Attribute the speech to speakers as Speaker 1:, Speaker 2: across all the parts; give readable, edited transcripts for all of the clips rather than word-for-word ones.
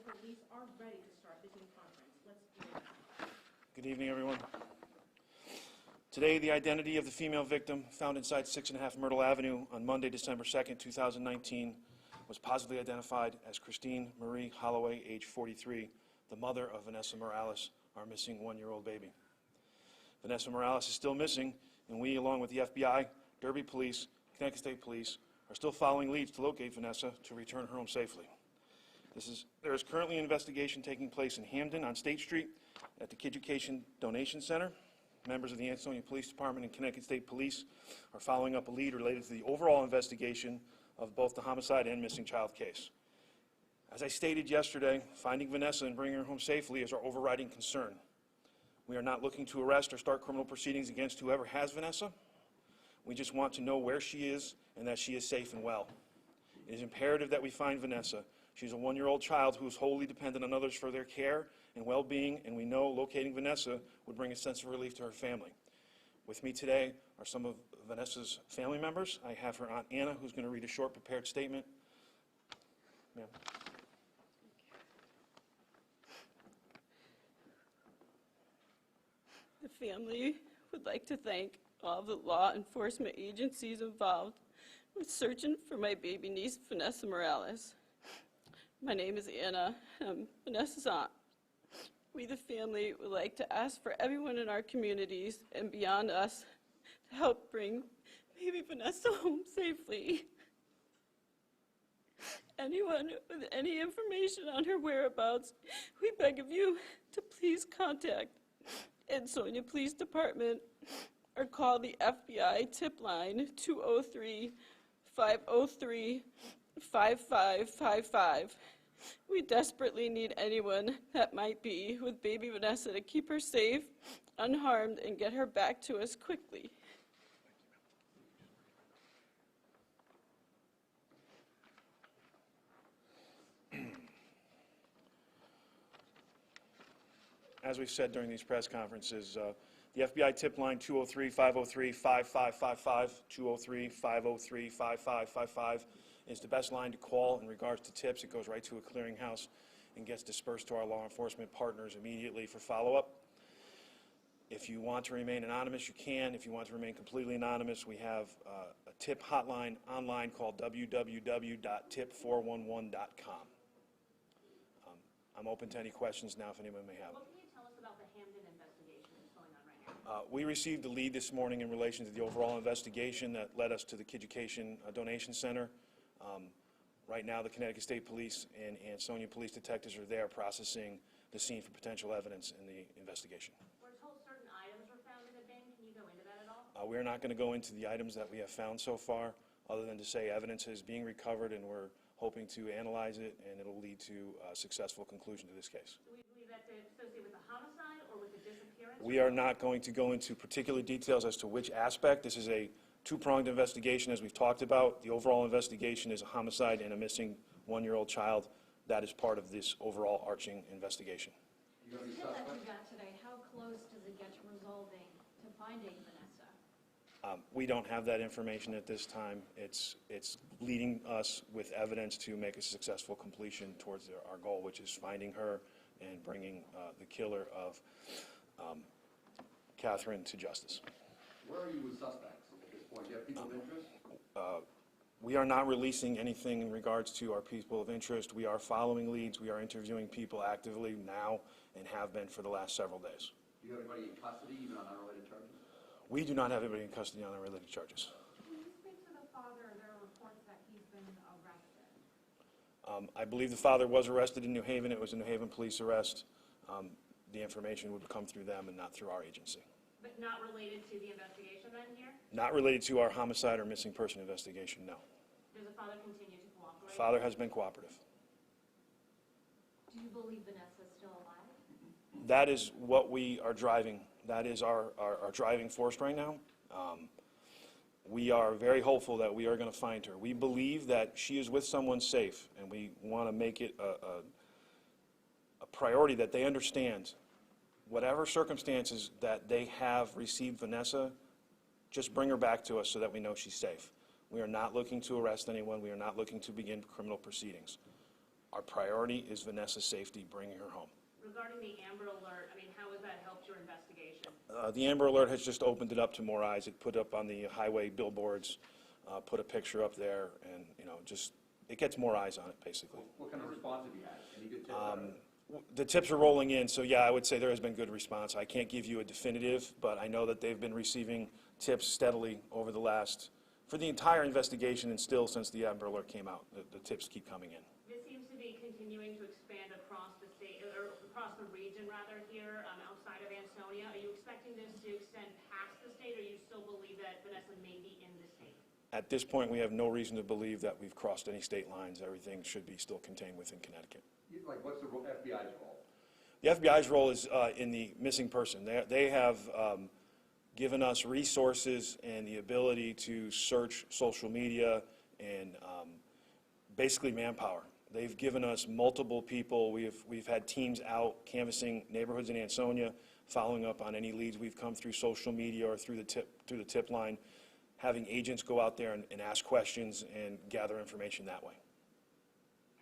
Speaker 1: police are ready to start this new conference. Let's hear it.
Speaker 2: Good evening, everyone. Today, the identity of the female victim found inside 6.5 Myrtle Avenue on Monday, December 2nd, 2019, was positively identified as Christine Marie Holloway, age 43, the mother of Vanessa Morales, our missing 1-year-old baby. Vanessa Morales is still missing, and we, along with the FBI, Derby Police, Connecticut State Police, are still following leads to locate Vanessa to return her home safely. There is currently an investigation taking place in Hamden on State Street at the Kiducation Donation Center. Members of the Ansonia Police Department and Connecticut State Police are following up a lead related to the overall investigation of both the homicide and missing child case. As I stated yesterday, finding Vanessa and bringing her home safely is our overriding concern. We are not looking to arrest or start criminal proceedings against whoever has Vanessa. We just want to know where she is and that she is safe and well. It is imperative that we find Vanessa. She's a 1-year-old child who is wholly dependent on others for their care and well-being, and we know locating Vanessa would bring a sense of relief to her family. With me today are some of Vanessa's family members. I have her Aunt Anna, who's going to read a short prepared statement. Ma'am.
Speaker 3: The family would like to thank all the law enforcement agencies involved with searching for my baby niece, Vanessa Morales. My name is Anna, and I'm Vanessa's aunt. We, the family, would like to ask for everyone in our communities and beyond us to help bring baby Vanessa home safely. Anyone with any information on her whereabouts, we beg of you to please contact Ansonia Police Department or call the FBI tip line 203-503-5555. We desperately need anyone that might be with baby Vanessa to keep her safe, unharmed, and get her back to us quickly.
Speaker 2: As we've said during these press conferences, the FBI tip line 203-503-5555, 203-503-5555 is the best line to call in regards to tips. It goes right to a clearinghouse and gets dispersed to our law enforcement partners immediately for follow-up. If you want to remain anonymous, you can. If you want to remain completely anonymous, we have a tip hotline online called www.tip411.com. I'm open to any questions now if anyone may have.
Speaker 1: What can you tell us about the Hamden investigation that's going on right now?
Speaker 2: We received a lead this morning in relation to the overall investigation that led us to the Kiducation Donation Center. Right now, the Connecticut State Police and Ansonia Police detectives are there processing the scene for potential evidence in the investigation.
Speaker 1: We're told certain items were found in the bin. Can you go into that at all?
Speaker 2: We're not going to go into the items that we have found so far, other than to say evidence is being recovered and we're hoping to analyze it and it'll lead to a successful conclusion to this case.
Speaker 1: Do we believe that's associated with the homicide or with the disappearance?
Speaker 2: We are not going to go into particular details as to which aspect. This is a two-pronged investigation, as we've talked about. The overall investigation is a homicide and a missing 1-year-old child. That is part of this overall arching investigation.
Speaker 4: The tip that you got today, how close does it get to resolving, to finding Vanessa?
Speaker 2: We don't have that information at this time. It's leading us with evidence to make a successful completion towards our goal, which is finding her and bringing the killer of Catherine to justice.
Speaker 5: Where are you with suspects at this point? Do you have people of interest?
Speaker 2: We are not releasing anything in regards to our people of interest. We are following leads. We are interviewing people actively now and have been for the last several days.
Speaker 5: Do you have anybody in custody, even on unrelated charges?
Speaker 2: We do not have anybody in custody on unrelated charges.
Speaker 4: Can you speak to the father? There are reports that he's been arrested.
Speaker 2: I believe the father was arrested in New Haven. It was a New Haven police arrest. The information would come through them and not through our agency.
Speaker 1: But not related to the investigation then here?
Speaker 2: Not related to our homicide or missing person investigation, no.
Speaker 1: Does the father continue to cooperate?
Speaker 2: Father has been cooperative.
Speaker 4: Do you believe Vanessa is still alive?
Speaker 2: That is what we are driving. That is our driving force right now. We are very hopeful that we are going to find her. We believe that she is with someone safe, and we want to make it a priority that they understand whatever circumstances that they have received Vanessa, just bring her back to us so that we know she's safe. We are not looking to arrest anyone. We are not looking to begin criminal proceedings. Our priority is Vanessa's safety, bringing her home.
Speaker 1: Regarding the Amber Alert, I mean, how has that helped your investigation?
Speaker 2: The Amber Alert has just opened it up to more eyes. It put up on the highway billboards, put a picture up there, and, just, it gets more eyes on it, basically.
Speaker 5: What kind of response have you had? Any good tips?
Speaker 2: The tips are rolling in, so yeah, I would say there has been good response. I can't give you a definitive, but I know that they've been receiving tips steadily over for the entire investigation, and still since the Amber Alert came out, the tips keep coming in.
Speaker 1: This seems to be continuing to expand across the state, or across the region rather here, outside of Ansonia. Are you expecting this to extend past the state, or you still believe that Vanessa may be in the state?
Speaker 2: At this point, we have no reason to believe that we've crossed any state lines. Everything should be still contained within Connecticut.
Speaker 5: Like, what's the FBI's role?
Speaker 2: The FBI's role is in the missing person. They have given us resources and the ability to search social media and basically manpower. They've given us multiple people. We've had teams out canvassing neighborhoods in Ansonia, following up on any leads we've come through social media or through the tip line, having agents go out there and ask questions and gather information that way.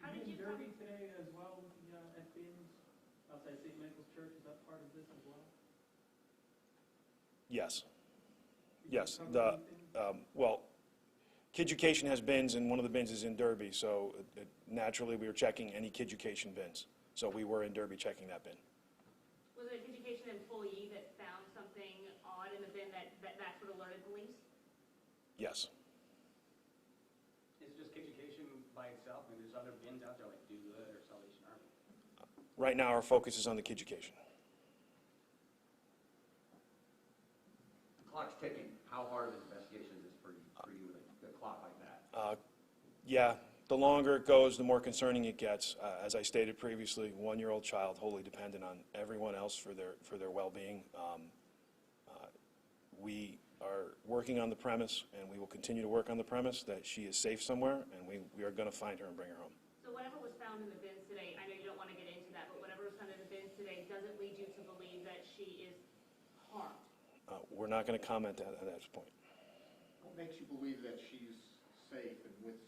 Speaker 1: How did you come?
Speaker 6: Derby today as well with the FBI's outside St. Michael's Church, is that part of this as well?
Speaker 2: Yes.
Speaker 6: Did you
Speaker 2: Yes.
Speaker 6: cover anything?
Speaker 2: Well, Kiducation has bins, and one of the bins is in Derby, so naturally we were checking any Kiducation bins. So we were in Derby checking that bin.
Speaker 1: Was it an education employee that found something odd in the bin that's what alerted police?
Speaker 2: Yes.
Speaker 7: Is it just education by itself? I mean, there's other bins out there like Do Good or Salvation Army.
Speaker 2: Right now, our focus is on the Kiducation.
Speaker 5: The clock's ticking. How hard of an investigation is this for you with a clock like that?
Speaker 2: Yeah, the longer it goes, the more concerning it gets. As I stated previously, one-year-old child, wholly dependent on everyone else for their well-being. We are working on the premise, and we will continue to work on the premise that she is safe somewhere, and we are going to find her and bring her home.
Speaker 1: So whatever was found in the bins today, I know you don't want to get into that, but whatever was found in the bins today, does it lead you to believe that she is harmed?
Speaker 2: We're not going to comment at that point.
Speaker 8: What makes you believe that she's safe and with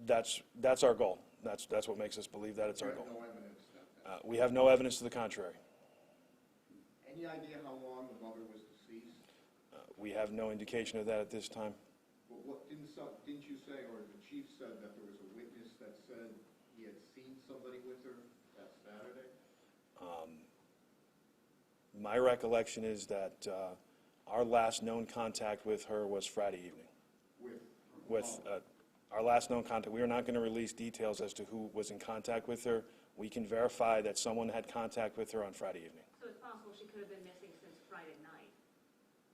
Speaker 8: someone?
Speaker 2: That's our goal. That's what makes us believe that it's our
Speaker 8: You have
Speaker 2: goal.
Speaker 8: no evidence that.
Speaker 2: We have no evidence to the contrary.
Speaker 8: Any idea how long the mother was deceased?
Speaker 2: We have no indication of that at this time.
Speaker 8: Well, didn't you say, or the chief said that there was a witness that said he had seen somebody with her that Saturday?
Speaker 2: My recollection is that our last known contact with her was Friday evening. With our last known contact, we are not going to release details as to who was in contact with her. We can verify that someone had contact with her on Friday evening.
Speaker 1: So it's possible she could have been missing since Friday night.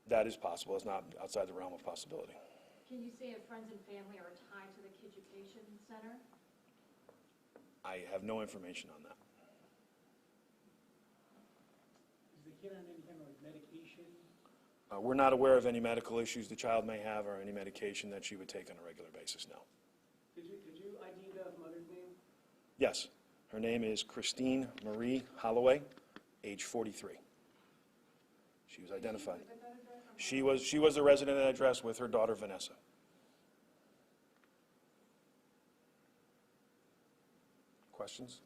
Speaker 2: That is possible. It's not outside the realm of possibility.
Speaker 4: Can you say if friends and family are tied to the Kiducation Center?
Speaker 2: I have no information on that.
Speaker 6: Is the kid on any kind of like medication?
Speaker 2: We're not aware of any medical issues the child may have or any medication that she would take on a regular basis, no.
Speaker 6: Could you ID the mother's name?
Speaker 2: Yes, her name is Christine Marie Holloway, age 43. She was identified. She was the resident at that address with her daughter Vanessa. Questions?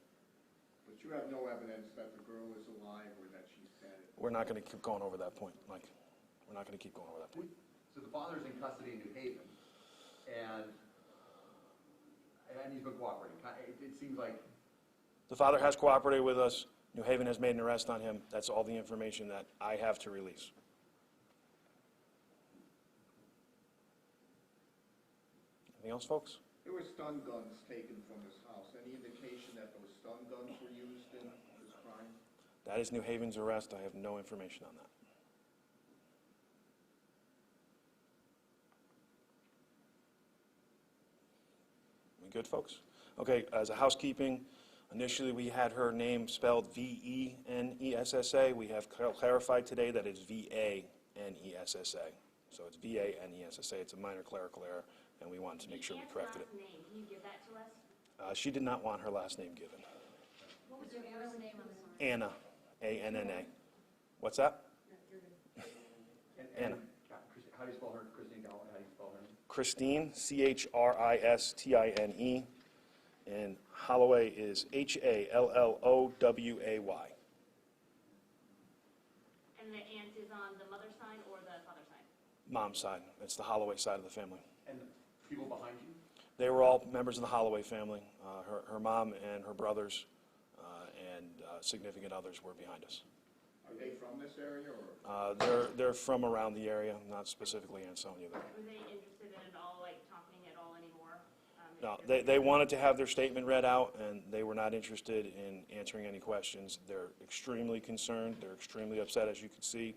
Speaker 8: But you have no evidence that the girl is alive or that she's dead?
Speaker 2: We're not going to keep going over that point, Mike. We're not going to keep going over that point.
Speaker 5: So the father's in custody in New Haven, and he's been cooperating. It seems like
Speaker 2: The father has cooperated with us. New Haven has made an arrest on him. That's all the information that I have to release. Anything else, folks?
Speaker 8: There were stun guns taken from this house. Any indication that those stun guns were used in this crime?
Speaker 2: That is New Haven's arrest. I have no information on that. We good, folks? Okay, as a housekeeping, initially we had her name spelled V-E-N-E-S-S-A. We have clarified today that it's V-A-N-E-S-S-A. So it's V-A-N-E-S-S-A. It's a minor clerical error, and we wanted to make sure we corrected it.
Speaker 1: Last name, can you give that to us?
Speaker 2: She did not want her last name given.
Speaker 4: What was your first name on the sign?
Speaker 2: Anna, A-N-N-A. What's that?
Speaker 5: And
Speaker 2: Anna.
Speaker 5: how do you spell her, Christine? How do you spell her name?
Speaker 2: Christine, Christine, and Holloway is Halloway.
Speaker 1: And the aunt is on the mother's side or the father's side?
Speaker 2: Mom's side. It's the Holloway side of the family.
Speaker 5: And the people behind you?
Speaker 2: They were all members of the Holloway family. Her mom and her brothers and significant others were behind us.
Speaker 8: Are they from this area, or?
Speaker 2: They're from around the area, not specifically Ansonia. Though.
Speaker 1: Were they interested in at all, like, talking at all anymore?
Speaker 2: No, they wanted to have their statement read out, and they were not interested in answering any questions. They're extremely concerned. They're extremely upset, as you can see.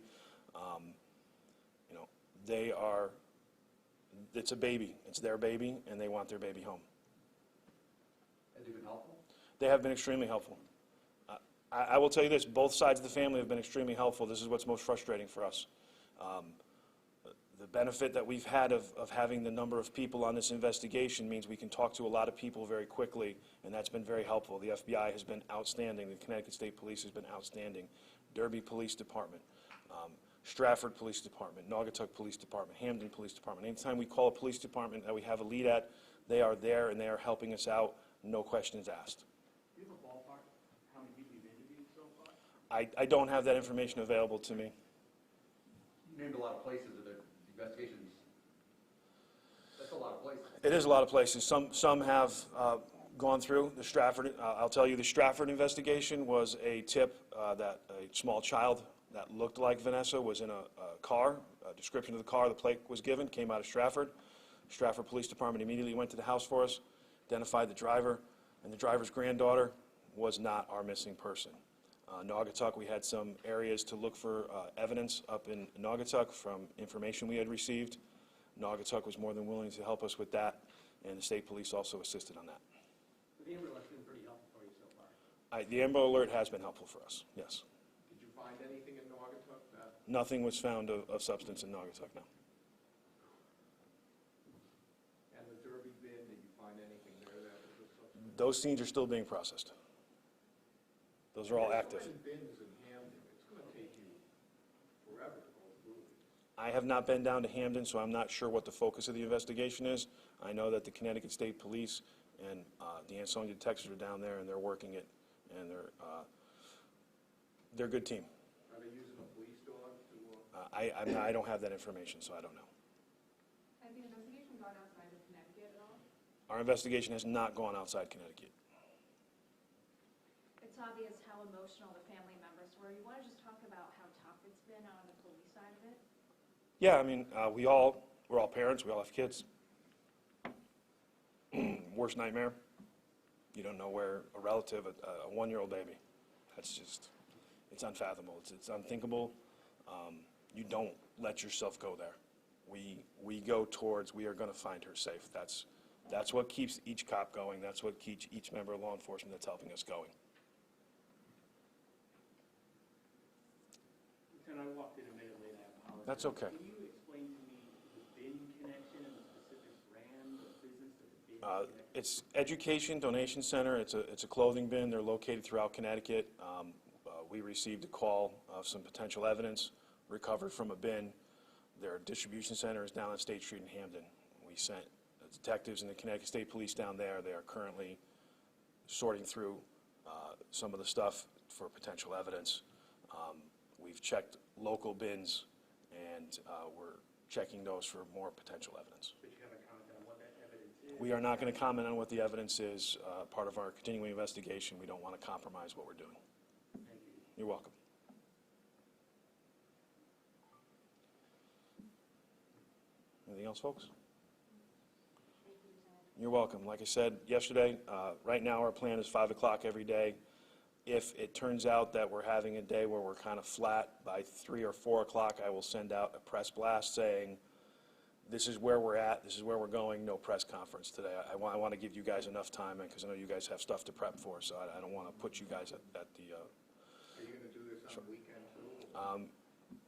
Speaker 2: They are, it's a baby. It's their baby, and they want their baby home.
Speaker 5: Has it been helpful?
Speaker 2: They have been extremely helpful. I will tell you this, both sides of the family have been extremely helpful. This is what's most frustrating for us. The benefit that we've had of having the number of people on this investigation means we can talk to a lot of people very quickly, and that's been very helpful. The FBI has been outstanding. The Connecticut State Police has been outstanding. Derby Police Department, Stratford Police Department, Naugatuck Police Department, Hamden Police Department. Anytime we call a police department that we have a lead at, they are there and they are helping us out, no questions asked.
Speaker 6: Do you have a ballpark, how many people you've interviewed so far?
Speaker 2: I don't have that information available to me.
Speaker 5: You named a lot of places that the investigations, that's a lot of places.
Speaker 2: It is a lot of places. Some have gone through the Stratford. I'll tell you, the Stratford investigation was a tip that a small child that looked like Vanessa was in a car. A description of the car, the plate was given, came out of Stratford. Stratford Police Department immediately went to the house for us, identified the driver, and the driver's granddaughter was not our missing person. Naugatuck, we had some areas to look for evidence up in Naugatuck from information we had received. Naugatuck was more than willing to help us with that, and the state police also assisted on that.
Speaker 7: The Amber Alert's been pretty helpful for you so far.
Speaker 2: The Amber Alert has been helpful for us, yes.
Speaker 8: Did you find anything in Naugatuck that?
Speaker 2: Nothing was found of substance in Naugatuck, no.
Speaker 8: And the Derby bin, did you find anything there that was of substance?
Speaker 2: Those scenes are still being processed. Those are all active.
Speaker 8: There's so many bins in Hamden, it's going to take you forever to go through these.
Speaker 2: I have not been down to Hamden, so I'm not sure what the focus of the investigation is. I know that the Connecticut State Police and the Ansonia detectives are down there, and they're working it, and they're a good team.
Speaker 8: Are they using a police dog to?
Speaker 2: I don't have that information, so I don't know.
Speaker 9: Has the investigation gone outside of Connecticut at all?
Speaker 2: Our investigation has not gone outside Connecticut.
Speaker 4: It's obvious how emotional the family members were. You want to just talk about how tough it's been on the police side of it?
Speaker 2: Yeah, I mean, we're all parents, we all have kids. Worst nightmare, you don't know where a relative, a one-year-old baby, that's just, it's unfathomable, it's unthinkable. You don't let yourself go there. We go towards, we are going to find her safe. That's what keeps each cop going. That's what keeps each member of law enforcement that's helping us going.
Speaker 6: Lieutenant, I walked in a minute late, I apologize.
Speaker 2: That's okay.
Speaker 6: Can you explain to me the bin connection and the specific brand of business that the bin connection?
Speaker 2: It's Education Donation Center. It's a clothing bin. They're located throughout Connecticut. We received a call of some potential evidence recovered from a bin. Their distribution center is down on State Street in Hamden. We sent detectives and the Connecticut State Police down there. They are currently sorting through some of the stuff for potential evidence. We've checked local bins, and we're checking those for more potential evidence.
Speaker 6: But you haven't commented on what that evidence is?
Speaker 2: We are not going to comment on what the evidence is. Part of our continuing investigation, we don't want to compromise what we're doing.
Speaker 6: Thank you.
Speaker 2: You're welcome. Anything else, folks? You're welcome. Like I said yesterday, right now our plan is 5 o'clock every day. If it turns out that we're having a day where we're kind of flat, by 3 or 4 o'clock, I will send out a press blast saying, this is where we're at, this is where we're going, no press conference today. I want to give you guys enough time, because I know you guys have stuff to prep for, so I don't want to put you guys at the...
Speaker 8: Are you going to do this on the weekend too?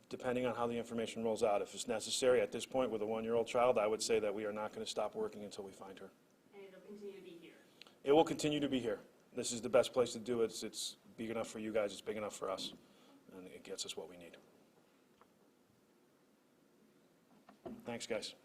Speaker 2: Depending on how the information rolls out. If it's necessary at this point with a 1-year-old child, I would say that we are not going to stop working until we find her.
Speaker 1: And it'll continue to be here.
Speaker 2: It will continue to be here. This is the best place to do it. It's big enough for you guys, it's big enough for us, and it gets us what we need. Thanks, guys.